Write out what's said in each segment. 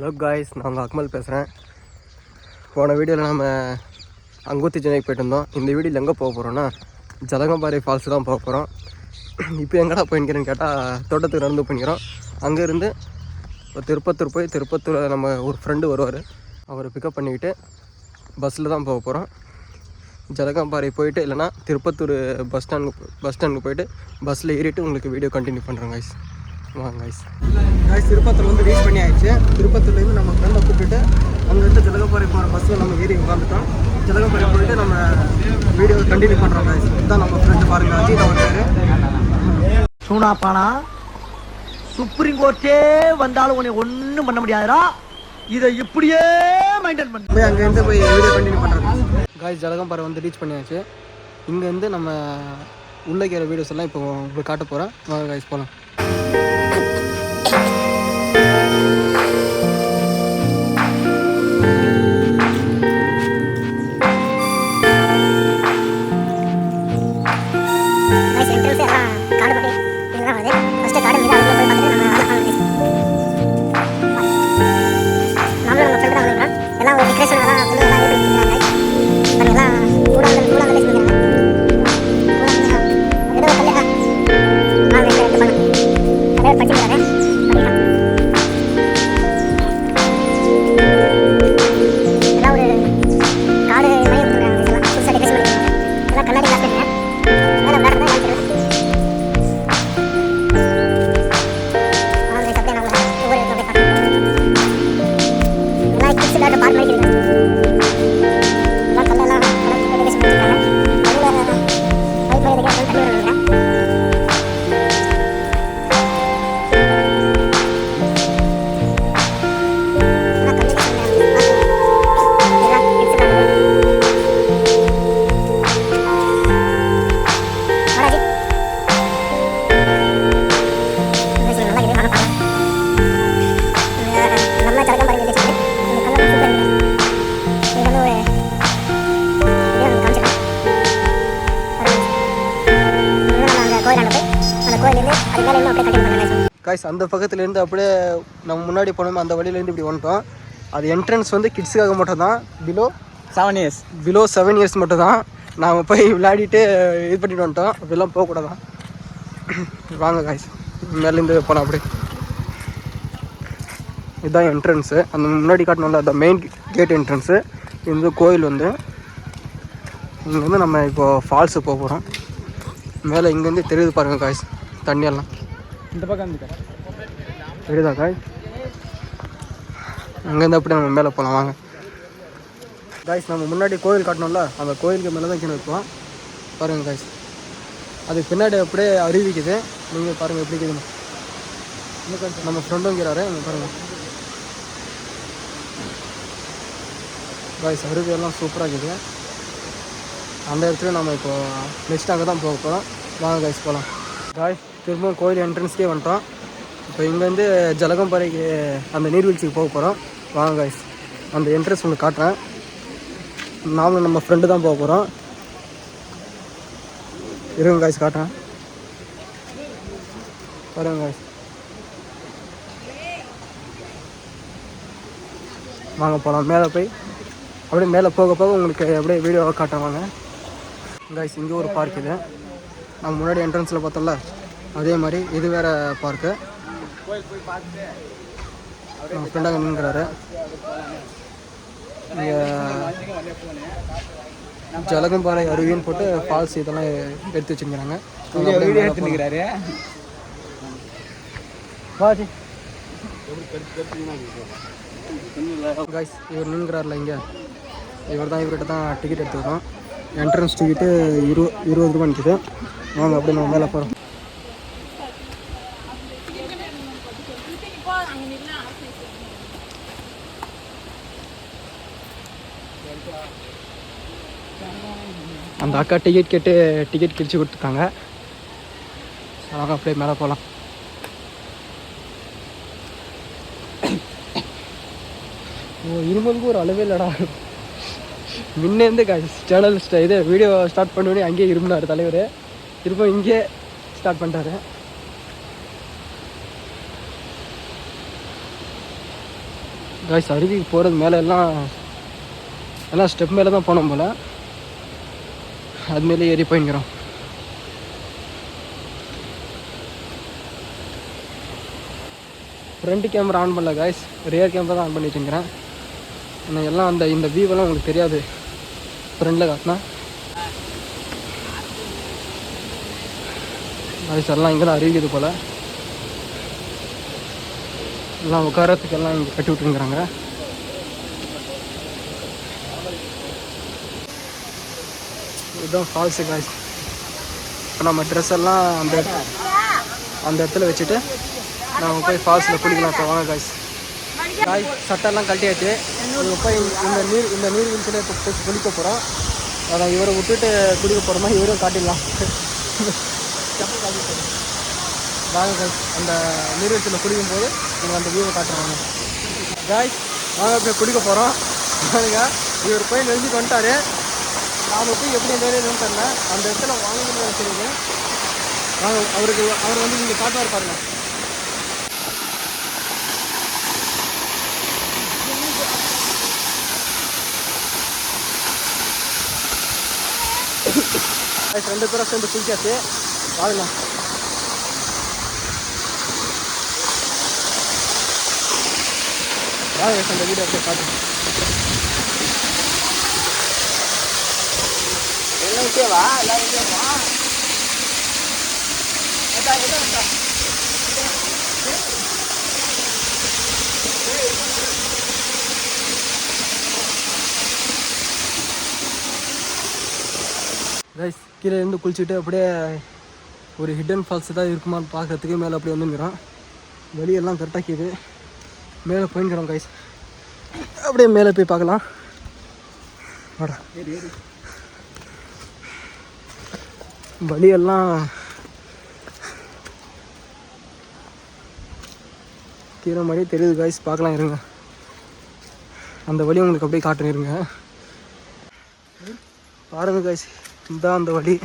Hello guys, நான் உங்கள் அக்மல் பேசுகிறேன். போன வீடியோவில் நம்ம அங்குத்தி சென்னைக்கு போய்ட்டு இருந்தோம். இந்த வீடியோவில் எங்கே போக போகிறோன்னா ஜலகம்பாறை ஃபால்ஸ் தான் போக போகிறோம். இப்போ எங்கடா போயின்னுக்கிறேன்னு கேட்டால் தோட்டத்துக்கு நடந்து போய்க்கிறோம். அங்கேருந்து திருப்பத்தூர் போய் திருப்பத்தூரில் நம்ம ஒரு ஃப்ரெண்டு வருவார், அவரை பிக்கப் பண்ணிக்கிட்டு பஸ்ஸில் தான் போக போகிறோம். ஜலகம்பாறை போயிட்டு இல்லைனா திருப்பத்தூர் பஸ் ஸ்டாண்டுக்கு போயிட்டு பஸ்ஸில் ஏறிட்டு உங்களுக்கு வீடியோ கண்டினியூ பண்ணுறோம் காய்ஸ். வாங்க காய்ஸ், திருப்பத்தூர் வந்து ரீச் பண்ணி ஆயிடுச்சு. திருப்பத்தூர்லேருந்து நம்ம ஃப்ரெண்டை கூப்பிட்டுட்டு அங்கேருந்து ஜலகம்பாறை போகிற பஸ்ஸில் நம்ம ஏறி உட்காந்துட்டோம். ஜலகம்பாறை போயிட்டு நம்ம வீடியோ கண்டினியூ பண்ணுறோம் காய்ஸ். இதுதான் நம்ம ஃப்ரெண்டு பாருங்க, அஜித் அவர் பேர். சூனாப்பானா சுப்ரீம் கோர்ட்டே வந்தாலும் உன்னை ஒன்றும் பண்ண முடியாதுடா, இதை இப்படியே மெயின்டைன் பண்ணி போய் அங்கேருந்து போய் வீடியோ கண்டினியூ பண்ணுறோம் காய்ஸ். ஜலகம்பாறை வந்து ரீச் பண்ணியாச்சு. இங்கேருந்து நம்ம உள்ளே இருக்கிற வீடியோஸ் எல்லாம் இப்போ காட்ட போகிறேன். வாங்க காய்ஸ் போகலாம். காய்ஸ், அந்த பக்கத்துலேருந்து அப்படியே நம்ம முன்னாடி போனோம், அந்த வழியிலேருந்து இப்படி வந்துட்டோம். அது என்ட்ரன்ஸ் வந்து கிட்ஸுக்காக மட்டும் தான், பிலோ 7 இயர்ஸ் மட்டும் தான். நாம் போய் விளையாடிட்டு இது பண்ணிட்டு வந்துட்டோம். அப்படிலாம் போகக்கூடாதான். வாங்க காய்ஸ், மேலேருந்து போனோம். அப்படி இதுதான் என்ட்ரன்ஸு. அந்த முன்னாடி காட்டணும்ல, அந்த மெயின் கேட் என்ட்ரன்ஸு. இந்த கோயில் வந்து இங்கே வந்து நம்ம இப்போது ஃபால்ஸு போக போகிறோம். மேலே இங்கேருந்து தெரியுது பாருங்கள் காய்ஸ், தண்ணியெல்லாம் இந்த பக்கம் தெரியுதா காய்ஸ்? அங்கேருந்து அப்படி நம்ம மேலே போகலாம். வாங்க காய்ஸ், நம்ம முன்னாடி கோயில் காட்டணும்ல, அந்த கோயிலுக்கு மேலே தான் கீழே வைப்போம். பாருங்கள் காய்ஸ், அதுக்கு பின்னாடி அப்படியே அறிவிக்குது. நீங்கள் பாருங்கள் எப்படி இருக்குதுன்னு. நம்ம ஃப்ரெண்டும் இருக்கிறாரு, அங்கே பாருங்கள் காய்ஸ். அருவியெல்லாம் சூப்பராக இருக்குது. அந்த இடத்துல நம்ம இப்போது நெக்ஸ்ட் அங்கே தான் போக போகிறோம். வாங்க காய்ஸ் போகலாம். காய்ஸ், திரும்பவும் கோயில் என்ட்ரன்ஸ்க்கே வந்துட்டோம். இப்போ இங்கேருந்து ஜலகம்பாறைக்கு அந்த நீர்வீழ்ச்சிக்கு போக போகிறோம். வாங்க காய்ஸ், அந்த என்ட்ரன்ஸ் உங்களுக்கு காட்டுறேன். நாமளும் நம்ம ஃப்ரெண்டு தான் போக போகிறோம். இருங்க காய்ஸ், காட்டுறேன் பாருங்க காய்ஸ். வாங்க போகலாம். மேலே போய் அப்படியே மேலே போக போக உங்களுக்கு அப்படியே வீடியோவை காட்டுவாங்க காய்ஸ். இங்கே ஒரு பார்க் இது. நம்ம முன்னாடி என்ட்ரன்ஸில் பார்த்தோம்ல, அதே மாதிரி இது வேறு பார்க்கு. நம்ம ஃப்ரெண்டாக நின்றுறாரு. இங்கே ஜலகம்பாறை அருவின்னு போட்டு ஃபால்ஸ் இதெல்லாம் எடுத்து வச்சுக்கிறாங்க. காய்ஸ், இவர் நின்றுறாருல, இங்கே இவர் தான். இவர்கிட்ட தான் டிக்கெட் எடுத்துக்கிறோம். என்ட்ரன்ஸ் டிக்கெட்டு 20 ரூபா நிற்கிது. வாங்க அப்படியே நம்ம மேலே போகிறோம். அந்த அக்கா டிக்கெட் கேட்டு டிக்கெட் கிழிச்சு கொடுத்துருக்காங்க. வாங்க அப்படியே மேலே போகலாம். ஓ, இருமலுக்கு ஒரு அளவே இல்லைடா. முன்னேருந்து சேனல் இது வீடியோ ஸ்டார்ட் பண்ணோடனே அங்கேயே இருமினார் தலைவர். திரும்ப இங்கே ஸ்டார்ட் பண்ணிட்டாரு. காய்ஸ் அருவிக்கு போகிறது மேலே எல்லாம் ஸ்டெப் மேலே தான் போனோம் போல். அதுமாரி ஏறி போய்க்கிறோம். ஃப்ரண்ட் கேமரா ஆன் பண்ணல காய்ஸ், ரியர் கேமரா தான் ஆன் பண்ணி வச்சுக்கிறேன். ஏன்னா எல்லாம் இந்த வியூவெல்லாம் உங்களுக்கு தெரியாது ஃப்ரெண்டில் காட்டினா. காய்ஸ் எல்லாம் இங்கே தான் அறிவிக்குது போல். எல்லாம் உட்காரத்துக்கெல்லாம் இங்கே கட்டி விட்டுருக்குறாங்க. இதுதான் ஃபால்ஸு காய்ஸ். இப்போ நம்ம ட்ரெஸ் எல்லாம் அந்த இடத்துல வச்சுட்டு நம்ம போய் ஃபால்ஸில் குளிக்கலாம். இப்போ வாங்க காய்ஸ். சட்டெல்லாம் கழட்டியாச்சு. இப்போ போய் இந்த நீர்வீழ்ச்சியில் இப்போ போய் குளிக்க போகிறோம். அதான் இவரை விட்டுட்டு குளிக்க போகிறோமா இவரும் காட்டிடலாம். வாங்க காய்ஸ், அந்த நீர்வீழ்ச்சியில் குளிக்கும் போது நீங்கள் அந்த வியூவை காட்டுறாங்க. காய்ஸ் வாங்க போய் குளிக்க போகிறோம். பாருங்க, இவர் போய் நெஞ்சிட்டு வந்துட்டார். நாம் போய் எப்படி நேரேன்னு தெரியல. அந்த இடத்துல வாங்கணும்னு நினச்சிருங்க. அவர் வந்து நீங்கள் காட்டுவார் பாருங்க. ரெண்டு பேரும் சேர்ந்து குளிக்காச்சு. வாங்க அந்த வீடியோ அப்படியே காட்டு. வா எல்லாரும் வா. ரைஸ் கீழே இருந்து குளிச்சுட்டு அப்படியே ஒரு ஹிடன் ஃபால்ஸ் தான் இருக்குமான்னு பார்க்கறதுக்கு மேலே அப்படியே வந்துங்கிறோம். வெளியெல்லாம் கரெக்டாக மேலே போய்க்கிறோம் கைஸ். அப்படியே மேலே போய் பார்க்கலாம். வாடா. வழியெல்லாம் கீழே மாதிரி தெரியுது கைஸ், பார்க்கலாம் இருங்க. அந்த வழி உங்களுக்கு அப்படியே காட்டுறேன் இருங்க. பாருங்க கைஸ், இதுதான் அந்த வழி.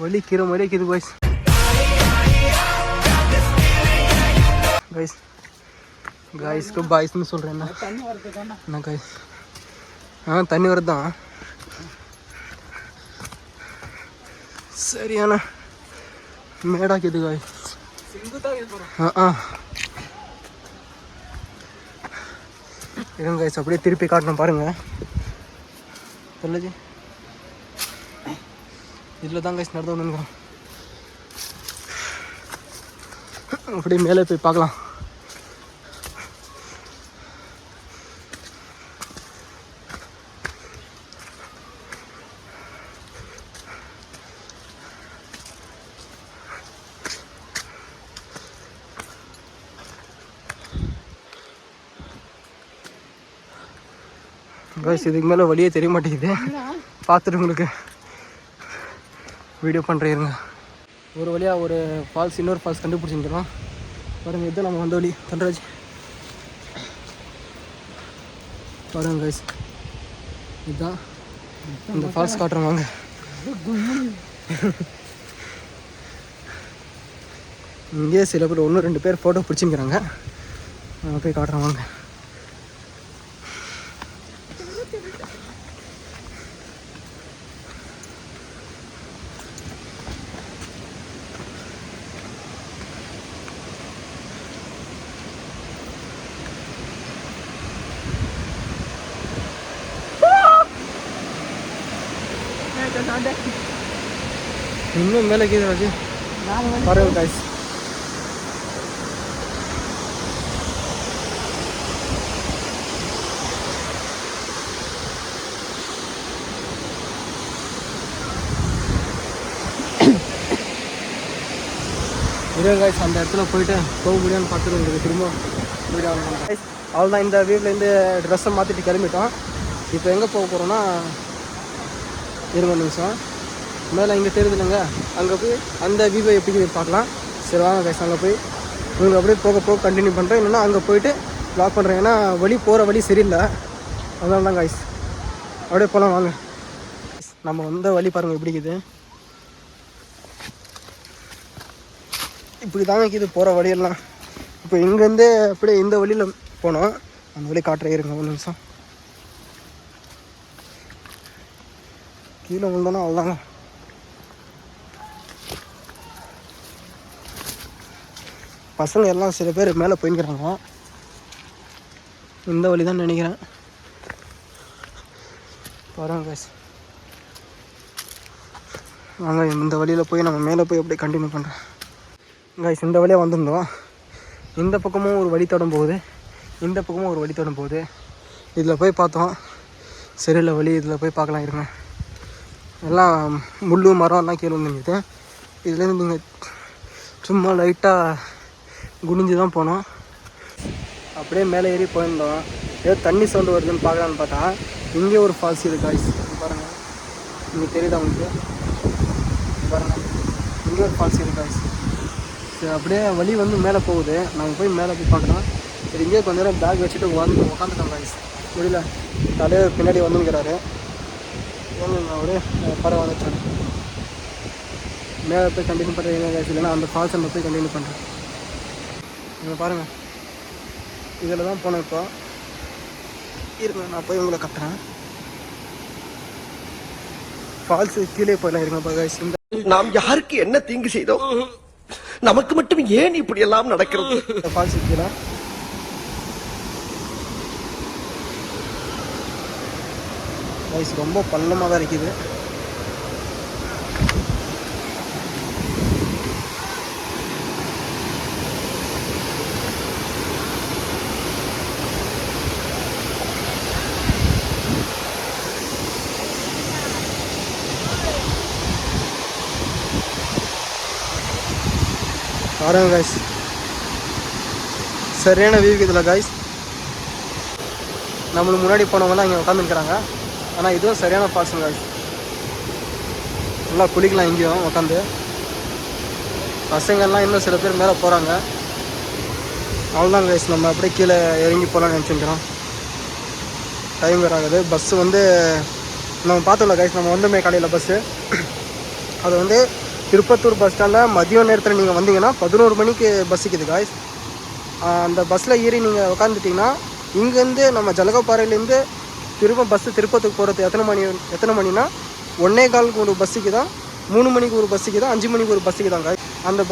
வழி கீழே மாதிரியே இருக்குது கைஸ். காய்ஸ்க்கு பாய்ஸ்ன்னு சொல்கிறேன். என்ன காய்ஸ்? தண்ணி வருது தான். சரியான மேடாக்குது காய்ஸ். இருங்க காய்ஸ், அப்படியே திருப்பி காட்டணும் பாருங்க. சொல்லி இதில் தான் காய்ஸ் நடந்து வந்துருக்கோம். அப்படியே மேலே போய் பார்க்கலாம். கைஸ் இதுக்கு மேலே வழியே தெரிய மாட்டேங்குது. பார்த்துட்டு உங்களுக்கு வீடியோ பண்ணுறேங்க. ஒரு வழியாக ஒரு ஃபால்ஸ், இன்னொரு ஃபால்ஸ் கண்டுபிடிச்சிருக்கிறோம் பாருங்கள். இதுதான் நம்ம வந்த வழி. தண்டராஜ் பாருங்க கைஸ், இதுதான் இந்த ஃபால்ஸ் காட்டுறோம் வாங்க. இங்கேயே சில பேர் 1-2 பேர் ஃபோட்டோ பிடிச்சிக்கிறாங்க. போய் காட்டுறோம் வாங்க. இன்னும் மேலே கீழே ராஜு பாருங்க கைஸ். இருங்க கைஸ், அந்த இடத்துல போயிட்டு போக முடியான்னு பார்த்துட்டு உங்களுக்கு திரும்ப வீடியோ கைஸ். அவ்வளோதான், இந்த வீட்டிலேருந்து ட்ரெஸ்ஸை மாற்றிட்டு கிளம்பிட்டோம். இப்போ எங்கே போக போகிறோன்னா, 20 நிமிஷம் மேலே இங்கே தெரியுதுல்லைங்க, அங்கே போய் அந்த வியூவை எப்படி பார்க்கலாம். சரி வாங்க கைஸ், அங்கே போய் உங்களுக்கு அப்படியே போக கண்டினியூ பண்ணுறேன். இல்லைன்னா அங்கே போயிட்டு ப்ளாக் பண்ணுறேன். ஏன்னா போகிற வழி சரியில்லை, அதனால தான் கைஸ். அப்படியே போகலாம் வாங்க. நம்ம வந்த வழி பாருங்கள் எப்படி இருக்குது. இப்படி தாங்க இது போகிற வழியெல்லாம். இப்போ இங்கேருந்து அப்படியே இந்த வழியில் போனோம். அந்த வழி காட்டுற இருங்க ஒரு நிமிஷம். கீழே விழுந்தோன்னா அவ்வளோதாங்க. பசங்க எல்லாம் சில பேர் மேலே போய்க்கிறாங்க. இந்த வழி தான் நினைக்கிறேன். பாருங்க guys, வாங்க இந்த வழியில் போய் நம்ம மேலே போய் அப்படியே கண்டினியூ பண்ணுறேன் guys. இந்த வழியாக வந்திருந்தோம். இந்த பக்கமும் ஒரு வழித்தடம் போகுது, இந்த பக்கமும் ஒரு வழித்தடம் போகுது. இதில் போய் பார்த்தோம், சரியில்லை வழி, இதில் போய் பார்க்கலாம் இருங்க. எல்லாம் முள் மரம் எல்லாம் கீழே வந்துருக்குது. இதுலேருந்து நீங்கள் சும்மா லைட்டாக குனிஞ்சு தான் போனோம். அப்படியே மேலே ஏறி போயிருந்தோம். ஏதோ தண்ணி சவுண்டு வருதுன்னு பார்க்கலான்னு பார்த்தா இங்கே ஒரு ஃபால்ஸ் இருக்குது காய்ஸ். பாருங்கள், இங்கே தெரியுதா உங்களுக்கு? பாருங்கள், இங்கே ஒரு ஃபால்ஸ் இருக்குது காய்ஸ். சரி, அப்படியே வழி வந்து மேலே போகுது. நாங்கள் போய் மேலே போய் பார்க்கலாம். சரி, இங்கேயே கொஞ்ச நேரம் பேக் வச்சுட்டு உட்காந்துட்டோம் காய்ஸ். முடியல, தலைவர் பின்னாடி வந்துங்கிறாரு. அவரு பரவாயில்ல, மேலே போய் கண்டினியூ பண்ணுறீங்க காய்ஸ். இல்லைன்னா அந்த ஃபால்ஸ் நம்ம போய் கண்டினியூ பண்ணுறேன். நீங்கள் பாருங்கள், இதில் தான் போனேன். இப்போ இருங்க, நான் போய் உங்களை கட்டுறேன். ஃபால்ஸு கீழே போயிடலாம். இருங்க காய்ஸ், நாம் யாருக்கு என்ன தீங்கு செய்தோம்? நமக்கு மட்டும் ஏன் இப்படி எல்லாம் நடக்கிறது? ஃபால்ஸு கீழே காய்ஸ் ரொம்ப பள்ளமாக தான் இருக்குது. பாருங்க காய்ஸ், சரியான வியூ இதில் காய்ஸ். நம்மளுக்கு முன்னாடி போனவங்கலாம் இங்கே உட்காந்துருக்குறாங்க. ஆனால் இதுவும் சரியான ஃபால்ஸுங்க காய்ஸ். நல்லா குளிக்கலாம் இங்கேயும் உட்காந்து. பசங்கள்லாம் இன்னும் சில பேர் மேலே போகிறாங்க. அவ்வளோதான் காய்ஸ், நம்ம அப்படியே கீழே இறங்கி போகலான்னு நினச்சிக்கிறோம். டைம் வேறு ஆகுது. பஸ்ஸு வந்து நம்ம பார்த்தோம்ல காய்ஸ், நம்ம வந்தோமே காலையில் பஸ்ஸு. அது வந்து திருப்பத்தூர் பஸ் ஸ்டாண்டில் மதியம் நேரத்தில் நீங்கள் வந்தீங்கன்னா 11 மணிக்கு பஸ்ஸுக்குது காய்ஸ். அந்த பஸ்ஸில் ஏறி நீங்கள் உட்காந்துட்டிங்கன்னா இங்கேருந்து நம்ம ஜலகப்பாறையிலேருந்து திரும்ப பஸ்ஸு திருப்பத்தூர் போகிறது எத்தனை மணினா 1:15 ஒரு பஸ்ஸுக்கு தான், 3 மணிக்கு ஒரு பஸ்ஸுக்கு தான், 5 மணிக்கு ஒரு பஸ்ஸுக்கு தான் காய்ஸ். அந்த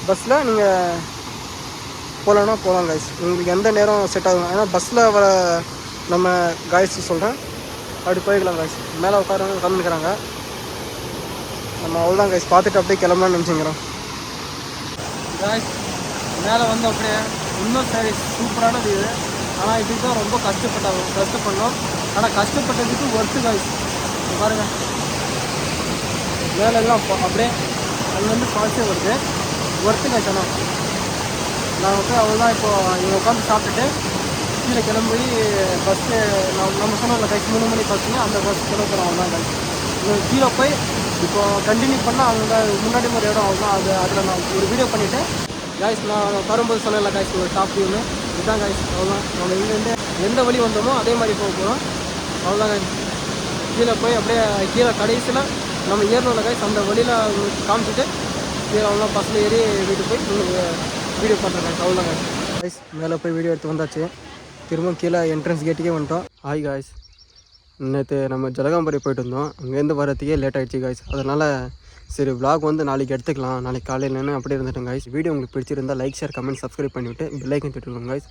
பஸ்ஸில் நீங்கள் போகலாம் காய்ஸ். உங்களுக்கு எந்த நேரம் செட் ஆகும். ஏன்னா பஸ்ஸில் வர நம்ம காய்ஸ் சொல்கிறேன், அப்படி போய்க்கலாம் காய்ஸ். மேலே உட்காந்துக்கிறாங்க. நம்ம அவ்வளோதான் காய்ஸ், பார்த்துட்டு அப்படியே கிளம்பலான்னு நினச்சிக்கிறோம் காய்ஸ். மேலே வந்து அப்படியே இன்னும் சரி சூப்பரான வீடு. ஆனால் இதுக்கு தான் ரொம்ப கஷ்டப்பட்டோம். ஆனால் கஷ்டப்பட்டதுக்கு ஒர்த்து காய்ஸ். பாருங்கள், மேலே எல்லாம் அப்படியே அங்கேருந்து ஃபால்ஸே வருது. Worth guys. ஆனால் நான் வந்து அவ்வளோதான். இப்போது இங்கே உட்காந்து சாப்பிட்டுட்டு கீழே கிளம்பி பஸ்ஸு நம்ம சொன்னோம்ல காய்ஸ், 3 மணி பஸ்ஸுங்க, அந்த பஸ் கிளம்புறோம். அவ்வளோதான் காய்ஸ். கீழே போய் இப்போ கண்டினியூ பண்ணால் அவங்க முன்னாடி ஒரு இடம் அவ்வளோதான். அதில் நான் ஒரு வீடியோ பண்ணிவிட்டு காய்ஸ், நான் வரும்போது சொன்னேன்ல காய்ஸ், ஒரு டாப் வியூன்னு இதுதான் காய்ஸ். அவ்வளோதான், நம்ம இங்கேருந்து எந்த வழி வந்தோமோ அதே மாதிரி போக போகிறோம். அவ்வளோதான் காய்ஸ். கீழே போய் அப்படியே கீழே கடைசியில் நம்ம ஏறணும்ல காய்ஸ், அந்த வழியில் காமிச்சிட்டு கீழே அவ்வளோ பஸ்ஸில் ஏறி வீட்டுக்கு போய் வீடியோ பண்ணுறேன் காய்ஸ். அவ்வளோதான் காய்ஸ். மேலே போய் வீடியோ எடுத்து வந்தாச்சு. திரும்ப கீழே என்ட்ரன்ஸ் கேட்டுக்கே வந்துட்டோம். ஹாய் காய்ஸ், நேற்று நம்ம ஜலகாம்பரி போயிட்டு இருந்தோம். அங்கேருந்து வரத்துக்கே லேட் ஆகிடுச்சு காய்ஸ். அதனால் சரி vlog வந்து நாளைக்கு எடுத்துக்கலாம், நாளைக்கு காலையிலன்னு அப்படியே இருந்துட்டோம் காய்ஸ். வீடியோ உங்களுக்கு பிடிச்சிருந்தால் லைக், ஷேர், கமெண்ட், சப்ஸ்கிரைப் பண்ணிவிட்டு பெல் ஐக்கன் தட்டிடுங்க காய்ஸ்.